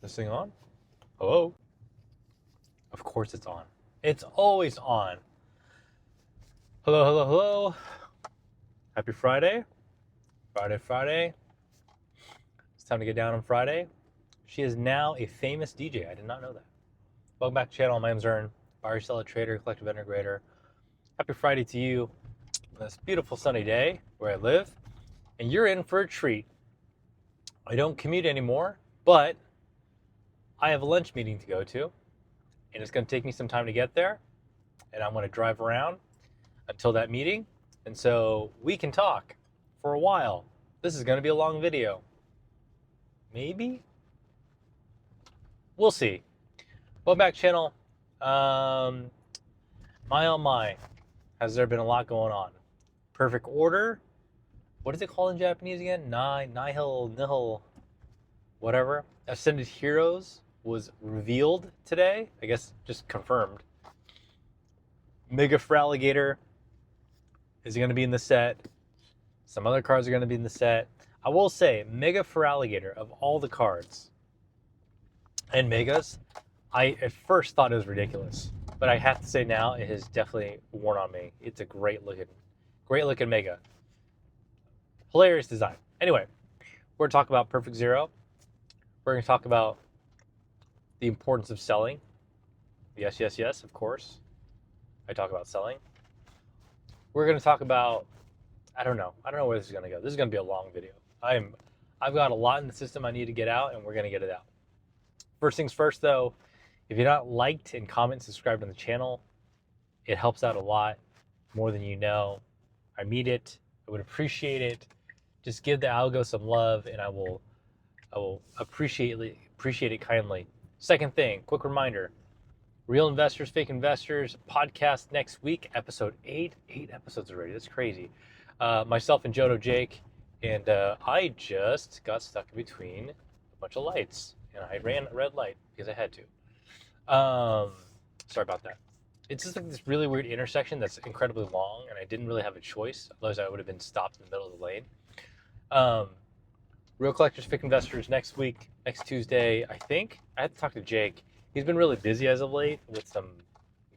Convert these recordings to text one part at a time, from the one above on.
This thing on? Hello? Of course it's on. It's always on. Hello, hello, hello. Happy Friday. Friday. It's time to get down on Friday. She is now a famous DJ. I did not know that. Welcome back to the channel. My name's Ern, buyer, seller, trader, collective integrator. Happy Friday to you on this beautiful sunny day where I live. And you're in for a treat. I don't commute anymore, but I have a lunch meeting to go to, and it's going to take me some time to get there, and I'm going to drive around until that meeting, and so we can talk for a while. This is going to be a long video. Maybe? We'll see. Welcome back, channel. My oh my, has there been a lot going on? Perfect order. What is it called in Japanese again? Nihil, whatever. Ascended Heroes was revealed today. I guess just confirmed. Mega Feraligatr is going to be in the set. Some other cards are going to be in the set. I will say, Mega Feraligatr, of all the cards and Megas, I at first thought it was ridiculous. But I have to say now, it has definitely worn on me. It's a great looking Mega. Hilarious design. Anyway, we're going to talk about Perfect Zero. We're going to talk about the importance of selling. Yes, of course. I talk about selling. We're going to talk about, I don't know where this is going to go. This is going to be a long video. I've got a lot in the system I need to get out, and we're going to get it out. First things first, though, if you're not liked and comment, subscribed on the channel, it helps out a lot, more than you know. I need it. I would appreciate it. Just give the algo some love, and I will appreciate it kindly. Second thing, quick reminder, Real Investors, Fake Investors podcast next week, episode 8. 8 episodes already. That's crazy. Myself and Jodo Jake, and I just got stuck in between a bunch of lights, and I ran a red light because I had to. Sorry about that. It's just like this really weird intersection that's incredibly long, and I didn't really have a choice. Otherwise, I would have been stopped in the middle of the lane. Real Collectors, Fake Investors next week, next Tuesday, I think. I had to talk to Jake. He's been really busy as of late with some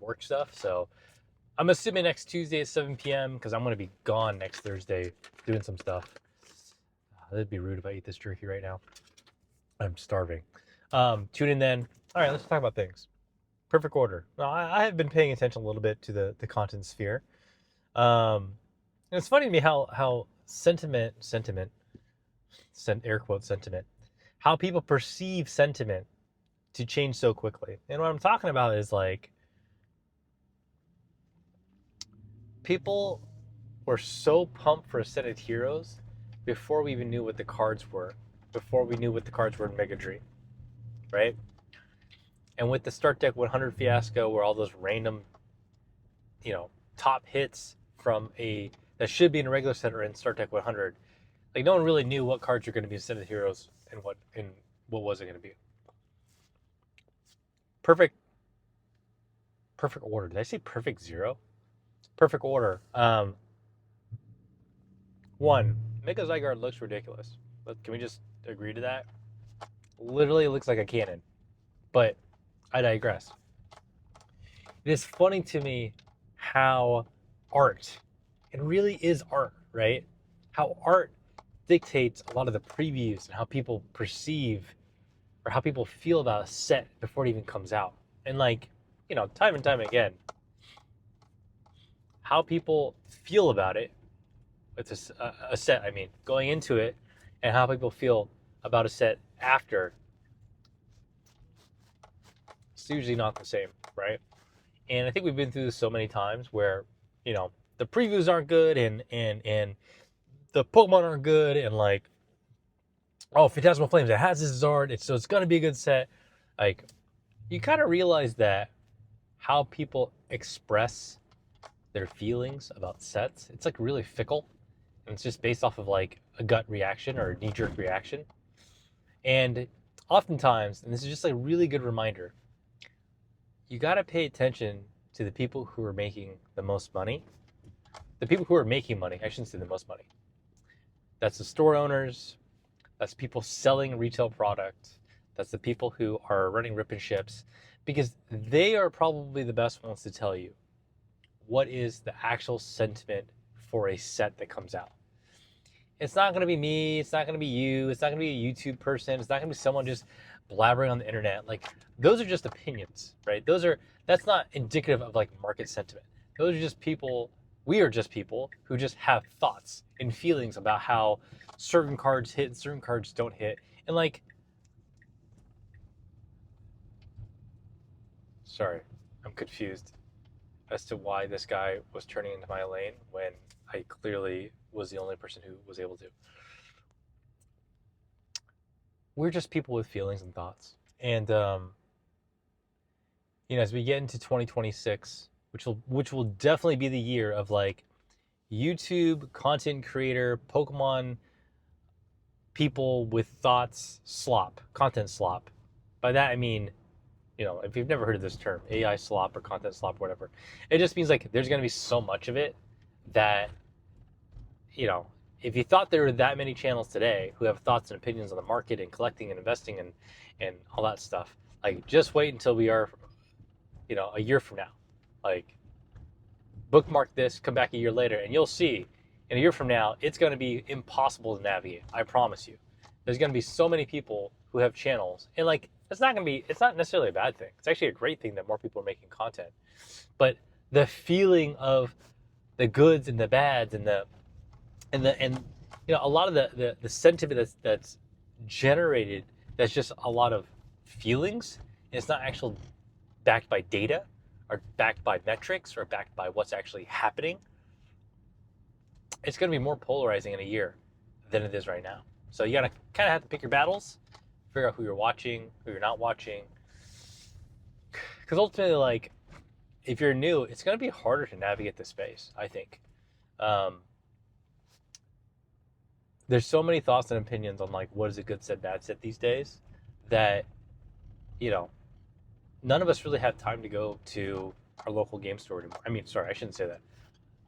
work stuff, so I'm assuming next Tuesday at 7 p.m. because I'm going to be gone next Thursday doing some stuff. That'd be rude if I eat this jerky right now. I'm starving. Tune in then. All right, let's talk about things. Perfect order. Now, I have been paying attention a little bit to the content sphere. And it's funny to me how sentiment, air quote sentiment, how people perceive sentiment to change so quickly. And what I'm talking about is like, people were so pumped for Ascended Heroes before we even knew what the cards were, before we knew what the cards were in Mega Dream, right? And with the Start Deck 100 fiasco, where all those random, top hits from that should be in a regular set or in Start Deck 100, like no one really knew what cards are going to be Ascended Heroes and what was it going to be. Perfect order. Did I say perfect zero? Perfect order. One, Mega Zygarde looks ridiculous. Can we just agree to that? Literally looks like a cannon. But I digress. It is funny to me how art, it really is art, right? How art dictates a lot of the previews and how people perceive or how people feel about a set before it even comes out. And time and time again, how people feel about it, it's a set, going into it, and how people feel about a set after, it's usually not the same, right? And I think we've been through this so many times where, the previews aren't good and the Pokemon aren't good, and Phantasmal Flames, it has this Zard, so it's going to be a good set. Like, you kind of realize that how people express their feelings about sets, it's like really fickle. And it's just based off of like a gut reaction or a knee-jerk reaction. And oftentimes, and this is just a really good reminder, you got to pay attention to the people who are making the most money. The people who are making money, I shouldn't say the most money. That's the store owners, that's people selling retail product, That's the people who are running ripping ships, because they are probably the best ones to tell you what is the actual sentiment for a set that comes out. It's not going to be me. It's not going to be you. It's not going to be a YouTube person. It's not going to be someone just blabbering on the internet. Like, those are just opinions, right? That's not indicative of like market sentiment. Those are just people. We are just people who just have thoughts and feelings about how certain cards hit and certain cards don't hit. And like, sorry, I'm confused as to why this guy was turning into my lane when I clearly was the only person who was able to. We're just people with feelings and thoughts. And as we get into 2026, which will definitely be the year of like YouTube content creator, Pokemon people with thoughts slop, content slop. By that I mean, if you've never heard of this term, AI slop or content slop, whatever, it just means like there's going to be so much of it that, if you thought there were that many channels today who have thoughts and opinions on the market and collecting and investing and all that stuff, like just wait until we are, a year from now. Like, bookmark this, come back a year later, and you'll see in a year from now, it's going to be impossible to navigate. I promise you. There's going to be so many people who have channels, and like, it's not necessarily a bad thing. It's actually a great thing that more people are making content. But the feeling of the goods and the bads and a lot of the sentiment that's generated, that's just a lot of feelings, and it's not actually backed by data or backed by metrics or backed by what's actually happening. It's going to be more polarizing in a year than it is right now. So you got to kind of have to pick your battles, figure out who you're watching, who you're not watching. Because ultimately, like, if you're new, it's going to be harder to navigate the space, I think. There's so many thoughts and opinions on like what is a good set, bad set these days that, none of us really have time to go to our local game store anymore. I mean, sorry, I shouldn't say that.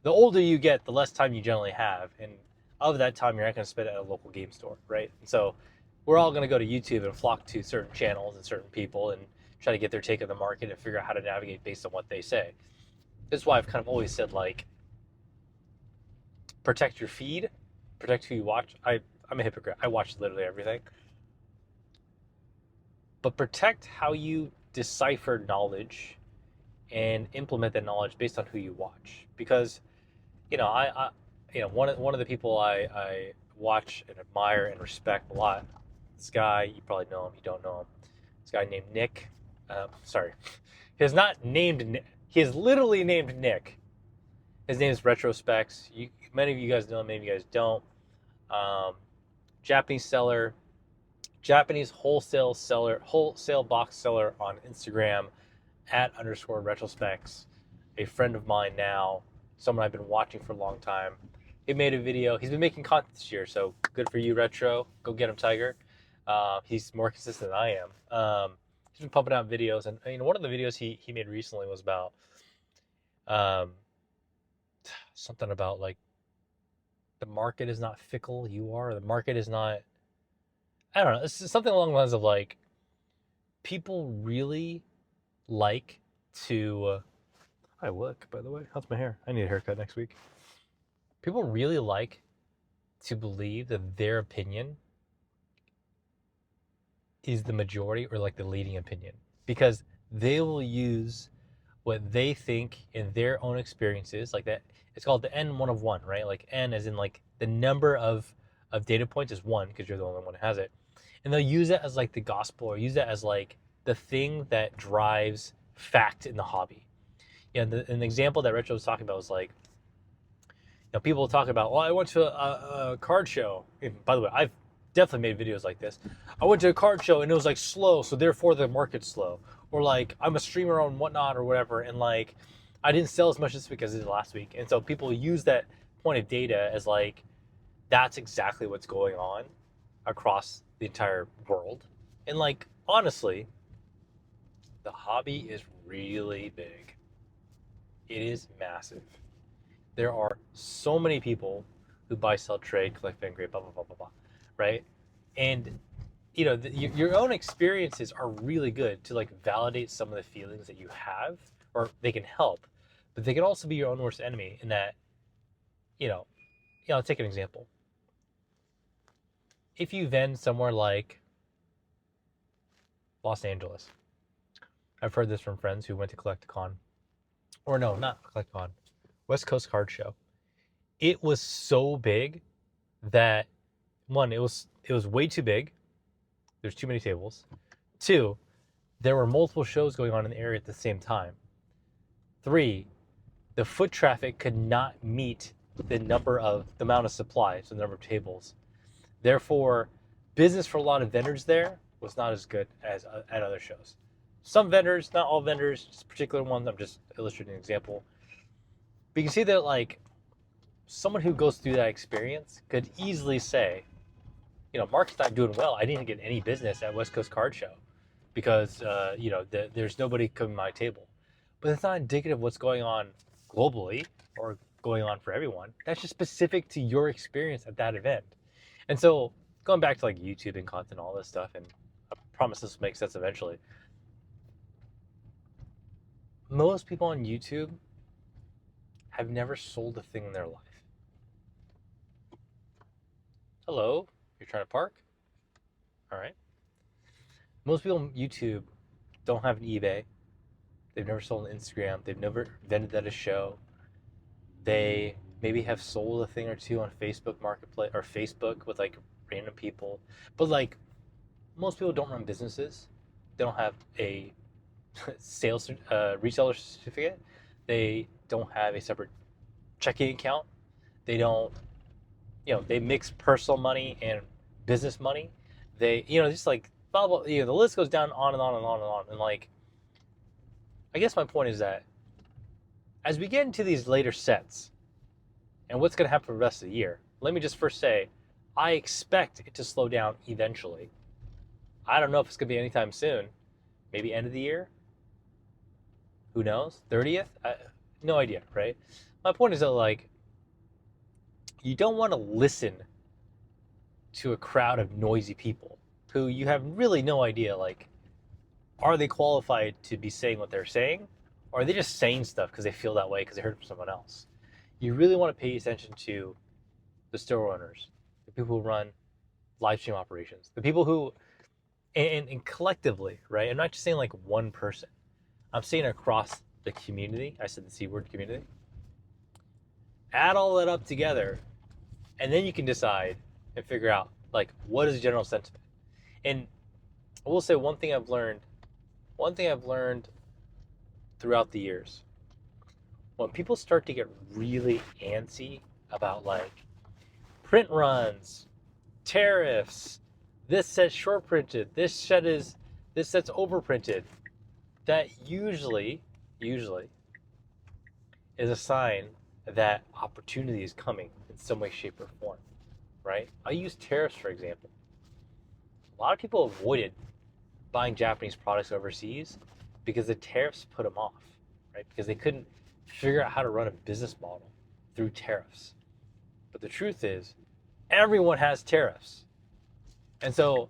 The older you get, the less time you generally have, and of that time, you're not going to spend it at a local game store, right? And so we're all going to go to YouTube and flock to certain channels and certain people and try to get their take of the market and figure out how to navigate based on what they say. This is why I've kind of always said, like, protect your feed, protect who you watch. I'm a hypocrite. I watch literally everything. But protect how you decipher knowledge and implement that knowledge based on who you watch. Because, I one of the people I watch and admire and respect a lot, this guy, you probably know him, you don't know him. This guy named Nick. Sorry. He is not named Nick. He is literally named Nick. His name is Retrospecs. Many of you guys know him, many of you guys don't. Japanese seller, Japanese wholesale box seller on Instagram @_retrospecs. A friend of mine now, someone I've been watching for a long time. He made a video. He's been making content this year, so good for you, Retro. Go get him, Tiger. He's more consistent than I am. He's been pumping out videos, and one of the videos he made recently was about something about like the market is not fickle, you are. The market is not. I don't know. It's something along the lines of like, people really like to. Hi, look, by the way, how's my hair? I need a haircut next week. People really like to believe that their opinion is the majority or like the leading opinion, because they will use what they think in their own experiences, like that. It's called the N one of one, right? Like N as in like the number of data points is one because you're the only one who has it. And they'll use it as like the gospel, or use that as like the thing that drives fact in the hobby. An example that Retro was talking about was like, people talk about, well, I went to a card show. And by the way, I've definitely made videos like this. I went to a card show and it was like slow, so therefore the market's slow. Or like, I'm a streamer on whatnot or whatever, and like, I didn't sell as much this week as I did last week. And so people use that point of data as like, that's exactly what's going on across the entire world. And like, honestly, the hobby is really big. It is massive. There are so many people who buy, sell, trade, collect, fan, grade, blah, blah, blah, blah, blah, right? And your own experiences are really good to like validate some of the feelings that you have, or they can help, but they can also be your own worst enemy in that, you know, I'll take an example. If you vend somewhere like Los Angeles, I've heard this from friends who went to Collecticon, or no, not Collecticon, West Coast Card Show. It was so big that one, it was way too big. There's too many tables. Two, there were multiple shows going on in the area at the same time. Three, the foot traffic could not meet the amount of supply, so the number of tables. Therefore, business for a lot of vendors there was not as good as at other shows. Some vendors, not all vendors, just particular ones. I'm just illustrating an example. But you can see that like someone who goes through that experience could easily say, Mark's not doing well. I didn't get any business at West Coast Card Show because there's nobody coming to my table. But it's not indicative of what's going on globally or going on for everyone. That's just specific to your experience at that event. And so going back to like YouTube and content and all this stuff, and I promise this will make sense eventually. Most people on YouTube have never sold a thing in their life. Hello, you're trying to park? All right. Most people on YouTube don't have an eBay. They've never sold on Instagram. They've never vended at a show. They maybe have sold a thing or two on Facebook Marketplace or Facebook with like random people. But like most people don't run businesses. They don't have a sales reseller certificate. They don't have a separate checking account. They don't, they mix personal money and business money. They, just like blah, blah, the list goes down on and on and on and on. And like, I guess my point is that as we get into these later sets and what's going to happen for the rest of the year, let me just first say, I expect it to slow down eventually. I don't know if it's going to be anytime soon. Maybe end of the year. Who knows? 30th? No idea, right? My point is that like, you don't want to listen to a crowd of noisy people who you have really no idea, like, are they qualified to be saying what they're saying? Or are they just saying stuff because they feel that way because they heard it from someone else? You really want to pay attention to the store owners, the people who run live stream operations, the people who, and collectively, right? I'm not just saying like one person. I'm saying across the community. I said the C word, community. Add all that up together, and then you can decide and figure out like what is the general sentiment. And I will say one thing I've learned throughout the years, when people start to get really antsy about like print runs, tariffs, this set's short printed, this set's overprinted, that usually is a sign that opportunity is coming in some way, shape, or form, right? I use tariffs for example. A lot of people avoided buying Japanese products overseas because the tariffs put them off, right? Because they couldn't figure out how to run a business model through tariffs. But the truth is, everyone has tariffs. And so,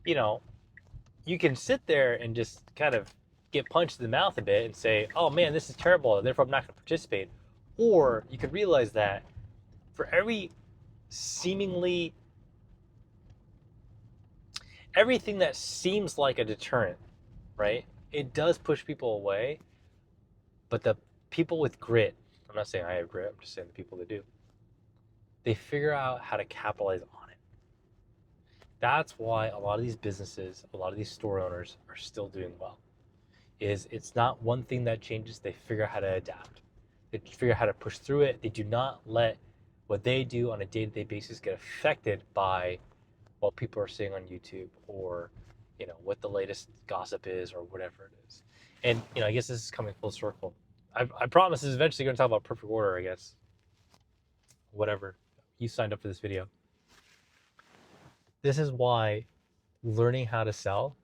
you can sit there and just kind of get punched in the mouth a bit and say, oh man, this is terrible, therefore I'm not going to participate. Or you could realize that for everything that seems like a deterrent, right? It does push people away, but the people with grit, I'm not saying I have grit, I'm just saying the people that do, they figure out how to capitalize on it. That's why a lot of these businesses, a lot of these store owners are still doing well. It's not one thing that changes, they figure out how to adapt. They figure out how to push through it. They do not let what they do on a day-to-day basis get affected by what people are saying on YouTube or, what the latest gossip is or whatever it is. And, I guess this is coming full circle. I promise this is eventually going to talk about perfect order, I guess. Whatever. You signed up for this video. This is why learning how to sell,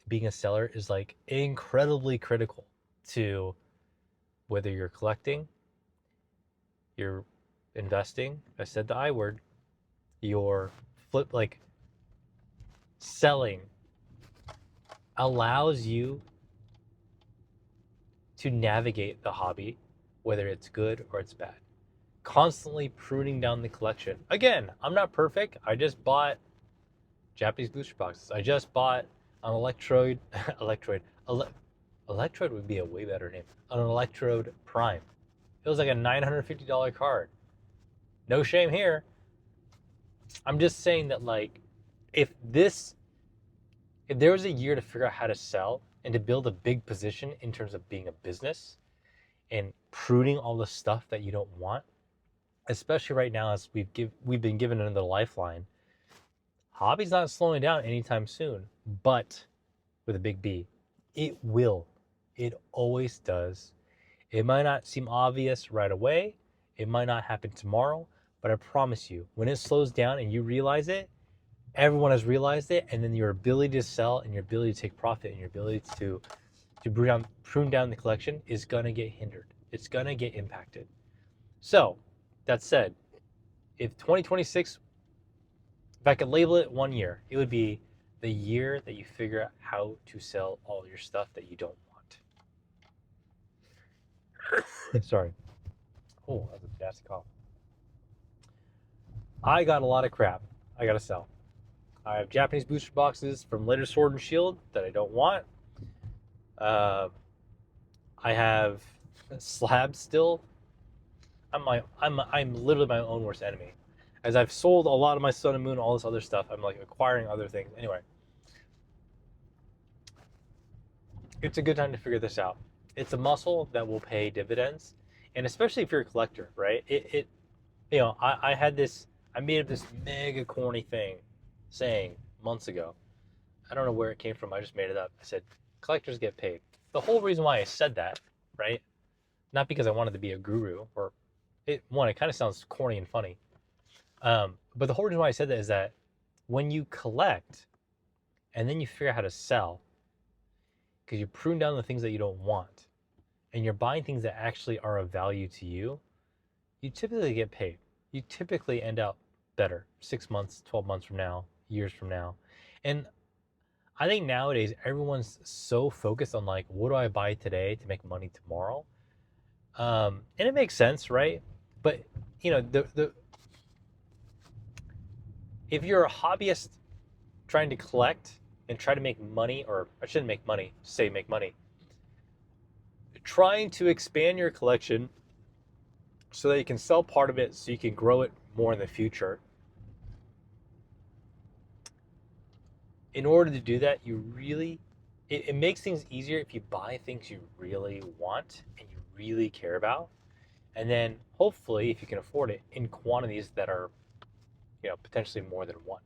being a seller is like incredibly critical to whether you're collecting, you're investing, I said the I word, you're selling allows you to navigate the hobby, whether it's good or it's bad. Constantly pruning down the collection. Again, I'm not perfect. I just bought Japanese booster boxes. I just bought an Electrode. Electrode would be a way better name. An Electrode Prime. It was like a $950 card. No shame here. I'm just saying that, like, if there was a year to figure out how to sell and to build a big position in terms of being a business and pruning all the stuff that you don't want, especially right now as we've been given another lifeline. Hobby's not slowing down anytime soon, but with a big B, it will. It always does. It might not seem obvious right away. It might not happen tomorrow, but I promise you, when it slows down and you realize it, everyone has realized it, and then your ability to sell and your ability to take profit and your ability to prune down the collection is gonna get hindered. It's gonna get impacted. So, that said, if 2026, if I could label it 1 year, it would be the year that you figure out how to sell all your stuff that you don't want. Sorry. Oh, that was a nasty cough. I got a lot of crap I gotta sell. I have Japanese booster boxes from later Sword and Shield that I don't want. I have slabs still. I'm literally my own worst enemy. As I've sold a lot of my Sun and Moon, all this other stuff, I'm like acquiring other things. Anyway, it's a good time to figure this out. It's a muscle that will pay dividends, and especially if you're a collector, right? I had this. I made up this mega corny thing, saying months ago. I don't know where it came from. I just made it up. I said collectors get paid. The whole reason why I said that, right? Not because I wanted to be a guru or it kind of sounds corny and funny. But the whole reason why I said that is that when you collect and then you figure out how to sell, because you prune down the things that you don't want and you're buying things that actually are of value to you, you typically get paid. You typically end up better 6 months, 12 months from now, years from now. And I think nowadays everyone's so focused on like, what do I buy today to make money tomorrow? And it makes sense, right? But if you're a hobbyist trying to collect and try to make money, or I shouldn't make money, say make money, trying to expand your collection so that you can sell part of it so you can grow it more in the future. In order to do that, it makes things easier if you buy things you really want and you really care about. And then hopefully, if you can afford it, in quantities that are, potentially more than one.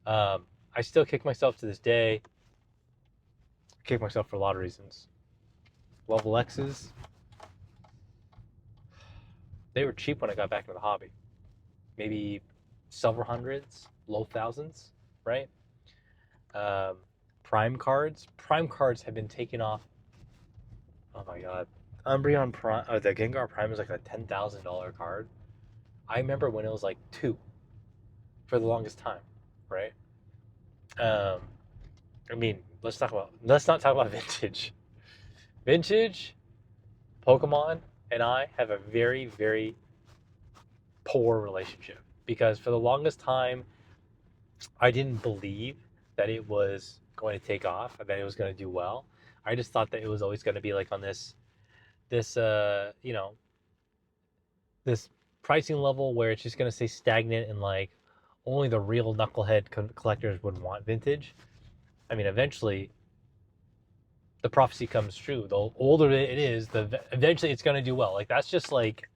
I still kick myself to this day. Kick myself for a lot of reasons. Level X's, they were cheap when I got back into the hobby. Maybe several hundreds, low thousands, right? Prime cards have been taken off. Oh my god, Umbreon Prime, the Gengar Prime is like a $10,000 card. I remember when it was like 2 for the longest time, right? I mean, let's not talk about vintage. Vintage Pokemon and I have a very, very poor relationship because for the longest time I didn't believe that it was going to take off and that it was going to do well. I just thought that it was always going to be like on this pricing level where it's just going to stay stagnant and like only the real knucklehead collectors would want vintage. I mean, eventually the prophecy comes true. The older it is, eventually it's going to do well. Like that's just like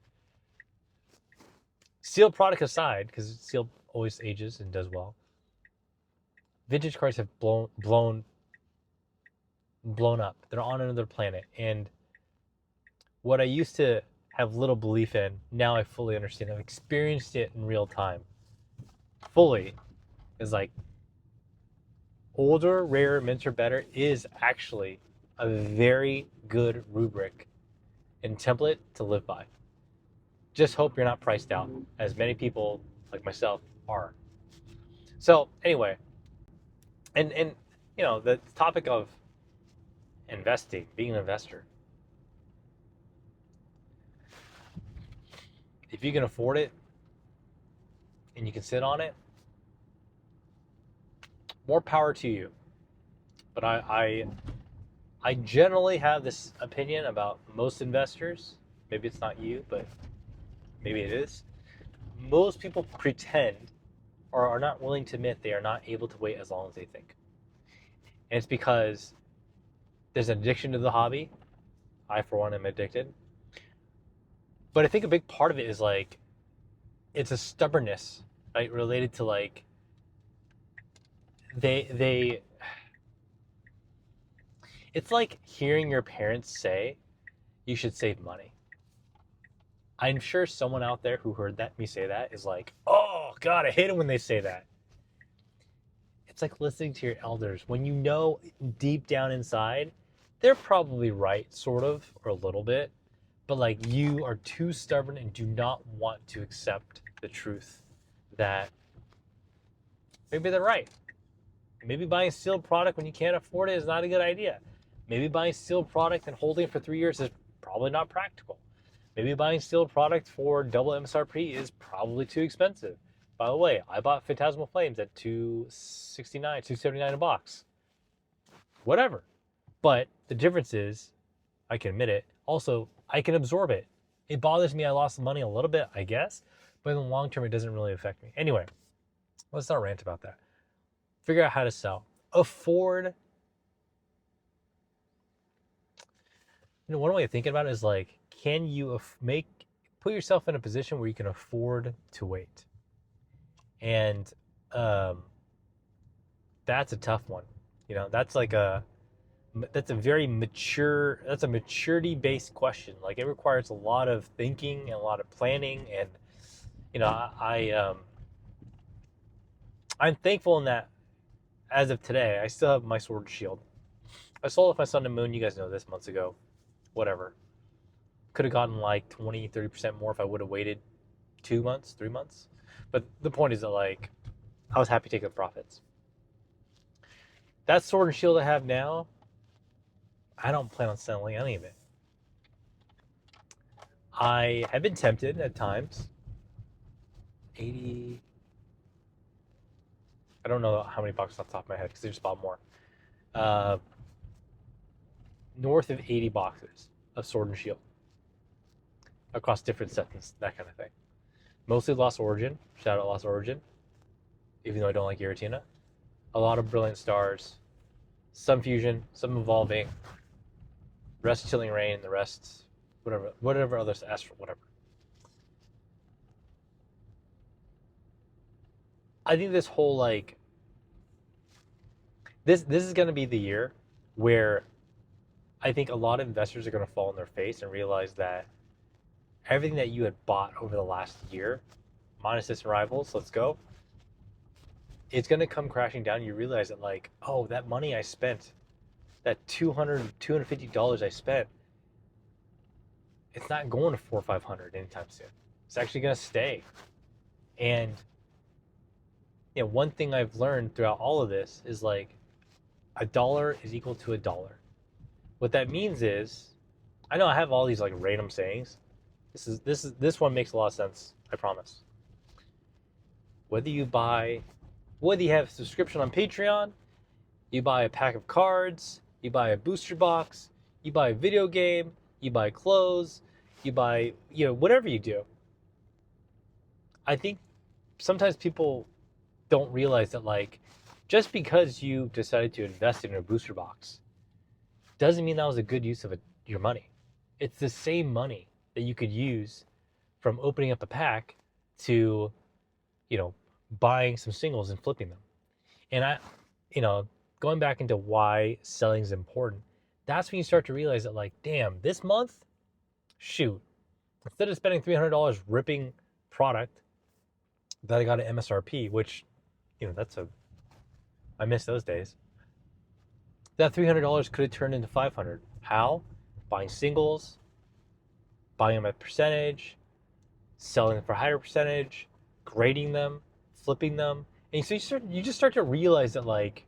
sealed product aside, because sealed always ages and does well. Vintage cards have blown up. They're on another planet. And what I used to have little belief in, now I fully understand. I've experienced it in real time. Fully. Is like older, rare, mints are better is actually a very good rubric and template to live by. Just hope you're not priced out, as many people like myself are. So anyway, And the topic of investing, being an investor. If you can afford it and you can sit on it, more power to you. But I generally have this opinion about most investors. Maybe it's not you, but maybe it is. Most people pretend or are not willing to admit they are not able to wait as long as they think. And it's because there's an addiction to the hobby. I, for one, am addicted. But I think a big part of it is like, it's a stubbornness, right? Related to like, they it's like hearing your parents say you should save money. I'm sure someone out there who heard me say that is like, oh God, I hate it when they say that. It's like listening to your elders when you know deep down inside they're probably right, sort of, or a little bit, but like you are too stubborn and do not want to accept the truth that maybe they're right. Maybe buying a sealed product when you can't afford it is not a good idea. Maybe buying a sealed product and holding it for 3 years is probably not practical. Maybe buying sealed product for double MSRP is probably too expensive. By the way, I bought Phantasmal Flames at $269, $279 a box. Whatever. But the difference is, I can admit it, also, I can absorb it. It bothers me I lost money a little bit, I guess, but in the long term, it doesn't really affect me. Anyway, let's not rant about that. Figure out how to sell. Afford. One way of thinking about it is like, can you put yourself in a position where you can afford to wait? And that's a tough one. That's a very mature, that's a maturity based question. Like, it requires a lot of thinking and a lot of planning. And, I'm thankful in that as of today, I still have my sword and shield. I sold off my Sun and Moon, you guys know this, months ago. Whatever. Could have gotten like 20, 30% more if I would have waited 2 months, 3 months. But the point is that, like, I was happy taking the profits. That sword and shield I have now, I don't plan on selling any of it. I have been tempted at times. 80. I don't know how many boxes off the top of my head because I just bought more. North of 80 boxes of Sword and Shield across different sets, that kind of thing. Mostly Lost Origin. Shout out Lost Origin. Even though I don't like Giratina. A lot of Brilliant Stars. Some Fusion. Some Evolving. Rest Chilling Rain. The rest, whatever others ask for, whatever. I think this whole, like, this is going to be the year where I think a lot of investors are going to fall on their face and realize that everything that you had bought over the last year, minus Distant Rivals, let's go, it's going to come crashing down. You realize that, like, oh, that money I spent, that $250 I spent, it's not going to $400 or $500 anytime soon. It's actually going to stay. And one thing I've learned throughout all of this is, like, $1 is equal to $1. What that means is, I know I have all these like random sayings. This one makes a lot of sense, I promise. Whether you have a subscription on Patreon, you buy a pack of cards, you buy a booster box, you buy a video game, you buy clothes, you buy, whatever you do. I think sometimes people don't realize that, like, just because you decided to invest in a booster box doesn't mean that was a good use of your money. It's the same money that you could use from opening up a pack to, buying some singles and flipping them. And going back into why selling is important, that's when you start to realize that, like, damn, this month, shoot, instead of spending $300 ripping product that I got at MSRP, which, I miss those days. That $300 could have turned into $500. How? Buying singles, buying them at percentage, selling them for higher percentage, grading them, flipping them. And so you just start to realize that, like,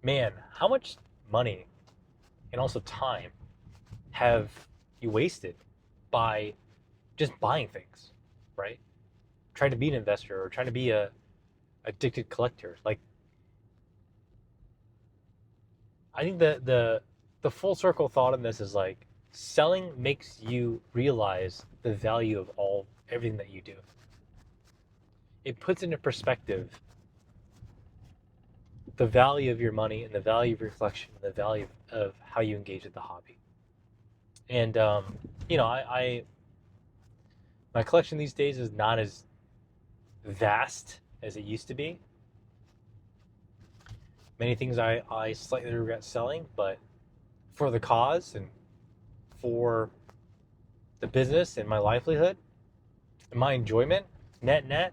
man, how much money and also time have you wasted by just buying things, right? Trying to be an investor or trying to be a addicted collector. Like, I think the full circle thought in this is like selling makes you realize the value of everything that you do. It puts into perspective the value of your money and the value of your collection and the value of how you engage with the hobby. And I my collection these days is not as vast as it used to be. Many things I slightly regret selling, but for the cause and for the business and my livelihood and my enjoyment, net,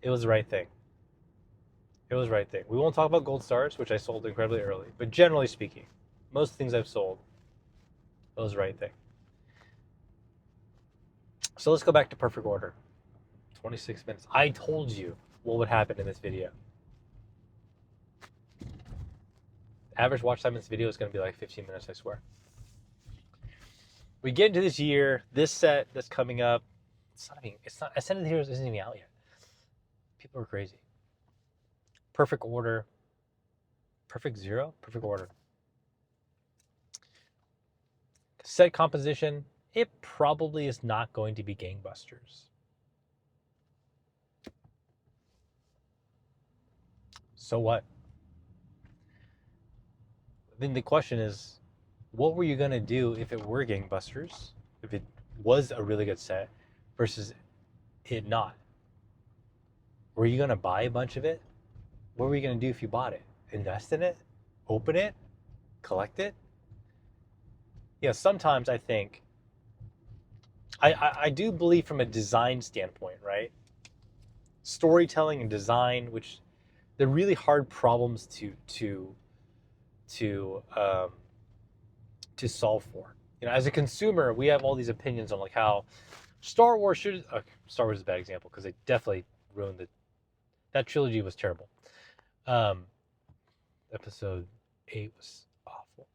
it was the right thing. It was the right thing. We won't talk about gold stars, which I sold incredibly early, but generally speaking, most things I've sold, it was the right thing. So let's go back to perfect order. 26 minutes. I told you what would happen in this video. Average watch time in this video is going to be like 15 minutes, I swear. We get into this year, this set that's coming up. Ascended Heroes isn't even out yet. People are crazy. Perfect order. Perfect zero? Perfect order. Set composition, it probably is not going to be gangbusters. So what? Then the question is, what were you going to do if it were gangbusters? If it was a really good set versus it not? Were you going to buy a bunch of it? What were you going to do if you bought it? Invest in it? Open it? Collect it? Yeah, sometimes I think, I do believe from a design standpoint, right? Storytelling and design, which they're really hard problems to solve for. You know, as a consumer, we have all these opinions on like how Star Wars should. Star Wars is a bad example because they definitely ruined it. That trilogy was terrible. Episode 8 was awful.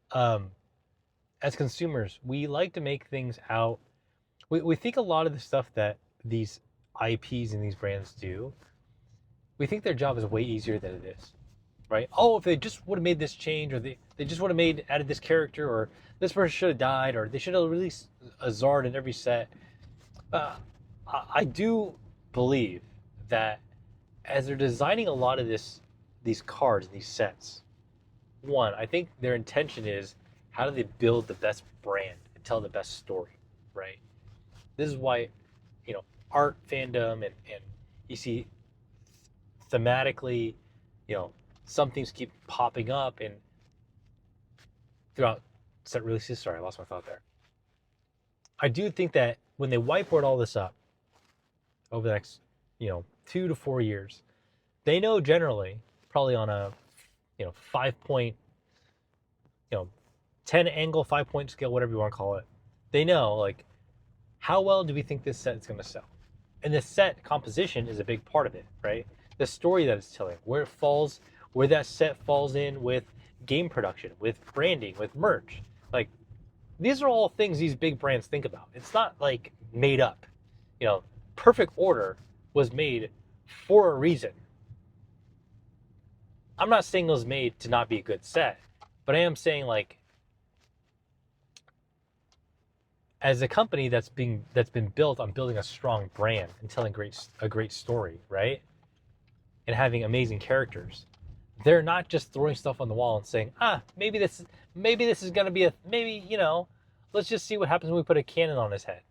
As consumers, we like to make things out. We think a lot of the stuff that these IPs and these brands do, we think their job is way easier than it is, right? Oh, if they just would have made this change, or they just would have added this character, or this person should have died, or they should have released a Zard in every set. I do believe that as they're designing a lot of these cards, these sets, one, I think their intention is how do they build the best brand and tell the best story, right? This is why, art fandom and you see thematically, some things keep popping up and throughout set releases. Sorry, I lost my thought there. I do think that when they whiteboard all this up over the next, 2 to 4 years, they know generally, probably on a, 5-point, 10 angle, 5-point scale, whatever you want to call it. They know, like, how well do we think this set is going to sell? And the set composition is a big part of it, right? The story that it's telling, where that set falls in with game production, with branding, with merch. Like, these are all things these big brands think about. It's not like made up. Perfect Order was made for a reason. I'm not saying it was made to not be a good set, but I am saying, like, as a company that's been built on building a strong brand and telling a great story, right? And having amazing characters, they're not just throwing stuff on the wall and saying, maybe this is gonna be let's just see what happens when we put a cannon on his head.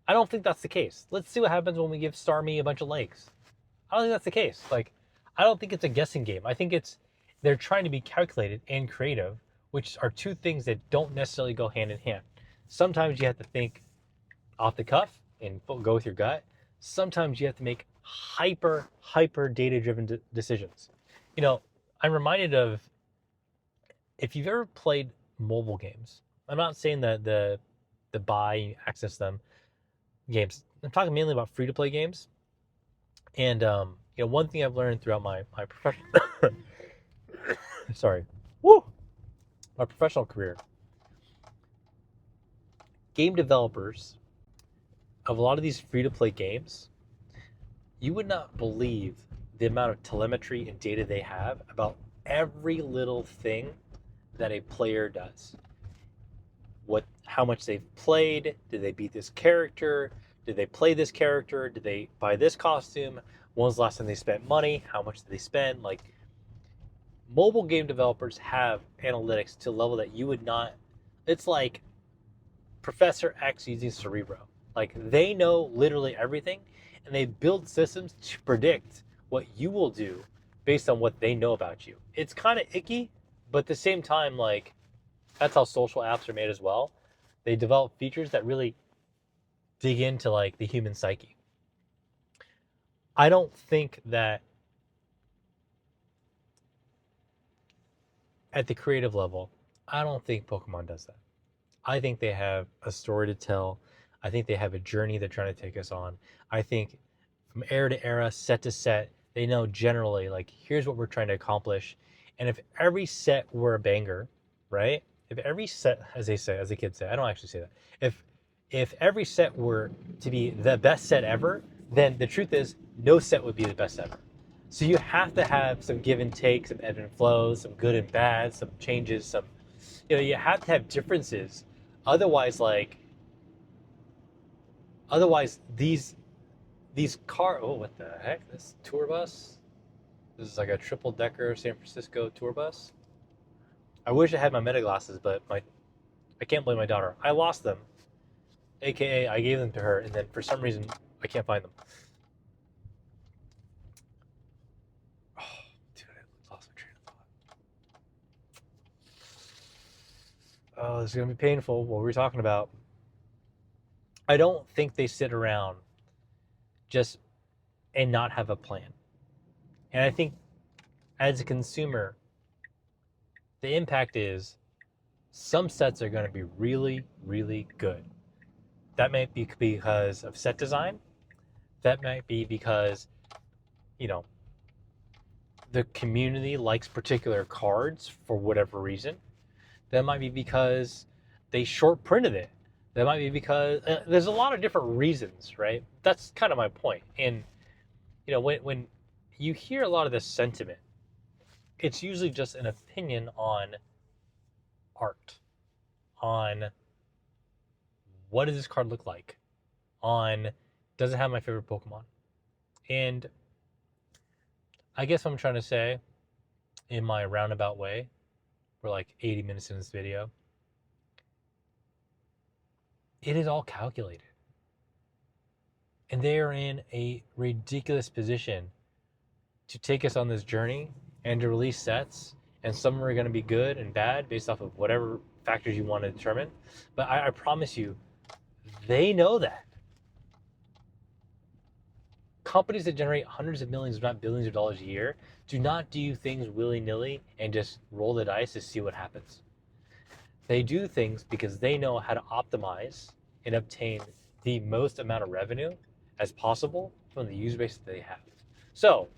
I don't think that's the case. Let's see what happens when we give Starmie a bunch of legs. I don't think that's the case. Like, I don't think it's a guessing game. I think they're trying to be calculated and creative, which are two things that don't necessarily go hand in hand. Sometimes you have to think off the cuff and go with your gut. Sometimes you have to make hyper data-driven decisions. I'm reminded of, if you've ever played mobile games, I'm not saying that the buy, access them games. I'm talking mainly about free-to-play games. And, one thing I've learned throughout my professional sorry, woo, my professional career, game developers of a lot of these free-to-play games, you would not believe the amount of telemetry and data they have about every little thing that a player does. How much they've played, did they beat this character, did they play this character, did they buy this costume, when was the last time they spent money, how much did they spend? Like, mobile game developers have analytics to a level that you would not. It's like Professor X using Cerebro. Like, they know literally everything, and they build systems to predict what you will do based on what they know about you. It's kind of icky, but at the same time, like, that's how social apps are made as well. They develop features that really dig into like the human psyche. I don't think that at the creative level, I don't think Pokemon does that. I think they have a story to tell. I think they have a journey they're trying to take us on. I think from era to era, set to set, they know generally, like, here's what we're trying to accomplish. And if every set were a banger, right? If every set, as they say, as the kids say, I don't actually say that. If every set were to be the best set ever, then the truth is no set would be the best ever. So you have to have some give and take, some ebb and flow, some good and bad, some changes, some, you have to have differences. Otherwise, these oh, what the heck? This tour bus? This is like a triple decker San Francisco tour bus. I wish I had my meta glasses, but I can't blame my daughter. I lost them. AKA, I gave them to her, and then for some reason, I can't find them. Oh, dude, I lost my train of thought. Oh, this is going to be painful. What were we talking about? I don't think they sit around just and not have a plan. And I think as a consumer, the impact is some sets are going to be really, really good. That might be because of set design. That might be because, the community likes particular cards for whatever reason. That might be because they short printed it. That might be because there's a lot of different reasons, right? That's kind of my point. And, when you hear a lot of this sentiment, it's usually just an opinion on art, on what does this card look like, on does it have my favorite Pokemon. And I guess what I'm trying to say in my roundabout way, we're like 80 minutes in this video, it is all calculated. And they are in a ridiculous position to take us on this journey and to release sets. And some are going to be good and bad based off of whatever factors you want to determine. But I promise you, they know that. Companies that generate hundreds of millions, if not billions of dollars a year, do not do things willy-nilly and just roll the dice to see what happens. They do things because they know how to optimize and obtain the most amount of revenue as possible from the user base that they have. So,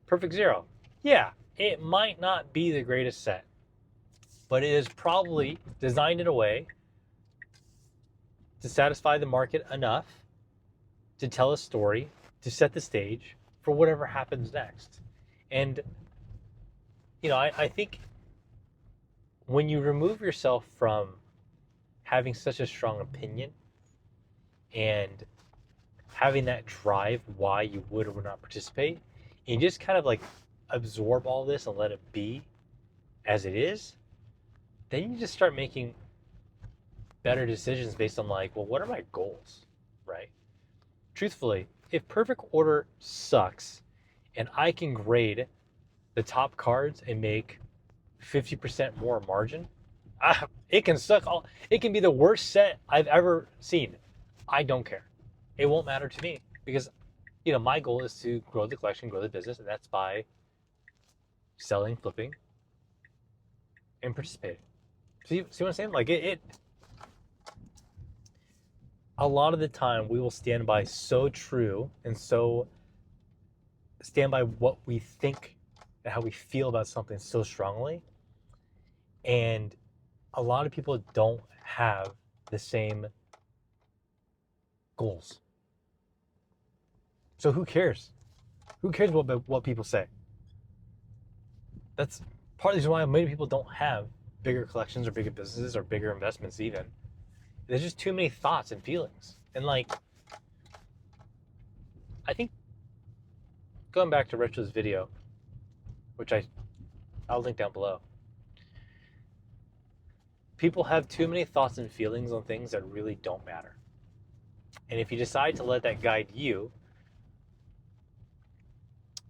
Perfect Zero, yeah, it might not be the greatest set, but it is probably designed in a way to satisfy the market enough to tell a story, to set the stage for whatever happens next. And, I think when you remove yourself from having such a strong opinion and having that drive why you would or would not participate, and you just kind of like absorb all this and let it be as it is, then you just start making better decisions based on like, well, what are my goals, right? Truthfully, if Perfect Order sucks and I can grade the top cards and make 50% more margin, it can suck. It can be the worst set I've ever seen. I don't care. It won't matter to me because, my goal is to grow the collection, grow the business, and that's by selling, flipping, and participating. See what I'm saying? Like a lot of the time we will stand by so true and so stand by what we think and how we feel about something so strongly. And a lot of people don't have the same goals. So who cares? Who cares what people say? That's part of the reason why many people don't have bigger collections or bigger businesses or bigger investments even. There's just too many thoughts and feelings. And like, I think going back to Richard's video, which I'll link down below, people have too many thoughts and feelings on things that really don't matter. And if you decide to let that guide you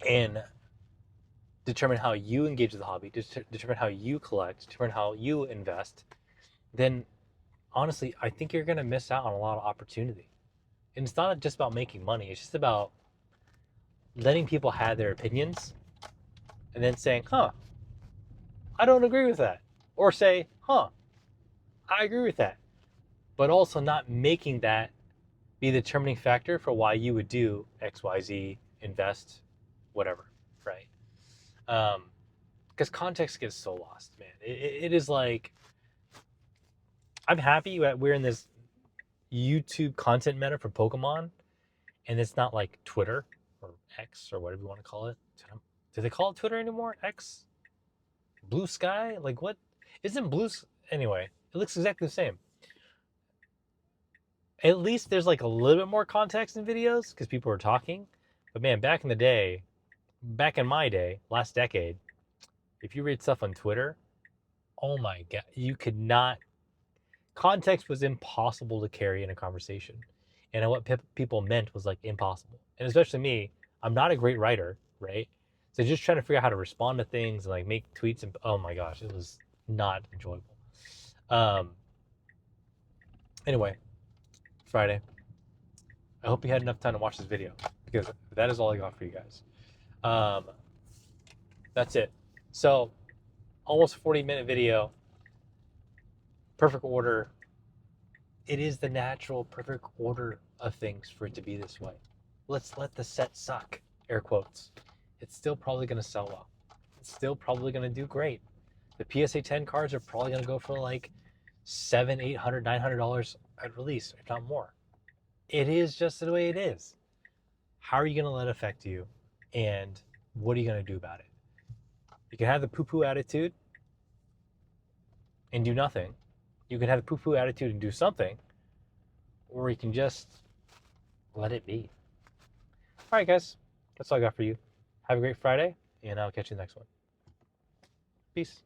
and determine how you engage with the hobby, determine how you collect, determine how you invest, then honestly, I think you're going to miss out on a lot of opportunity. And it's not just about making money. It's just about letting people have their opinions and then saying, I don't agree with that. Or say, I agree with that. But also not making that be the determining factor for why you would do X, Y, Z, invest, whatever, right? Because context gets so lost, man. It is like, I'm happy that we're in this YouTube content meta for Pokemon, and it's not like Twitter or X or whatever you want to call it. Do they call it Twitter anymore? X? Blue Sky? Like what? Isn't Blue... Anyway, it looks exactly the same. At least there's like a little bit more context in videos because people are talking. But man, back in the day, back in my day, last decade, if you read stuff on Twitter, oh my God, you could not... Context was impossible to carry in a conversation. And what people meant was like impossible. And especially me, I'm not a great writer, right? So just trying to figure out how to respond to things and like make tweets and oh my gosh, it was not enjoyable. Anyway, Friday. I hope you had enough time to watch this video because that is all I got for you guys. That's it. So almost 40-minute video. Perfect order. It is the natural, perfect order of things for it to be this way. Let's let the set suck, air quotes. It's still probably going to sell well. It's still probably going to do great. The PSA 10 cards are probably going to go for like $700, $800, $900 at release, if not more. It is just the way it is. How are you going to let it affect you? And what are you going to do about it? You can have the poo-poo attitude and do nothing. You can have the poo-poo attitude and do something. Or you can just let it be. All right, guys. That's all I got for you. Have a great Friday, and I'll catch you in the next one. Peace.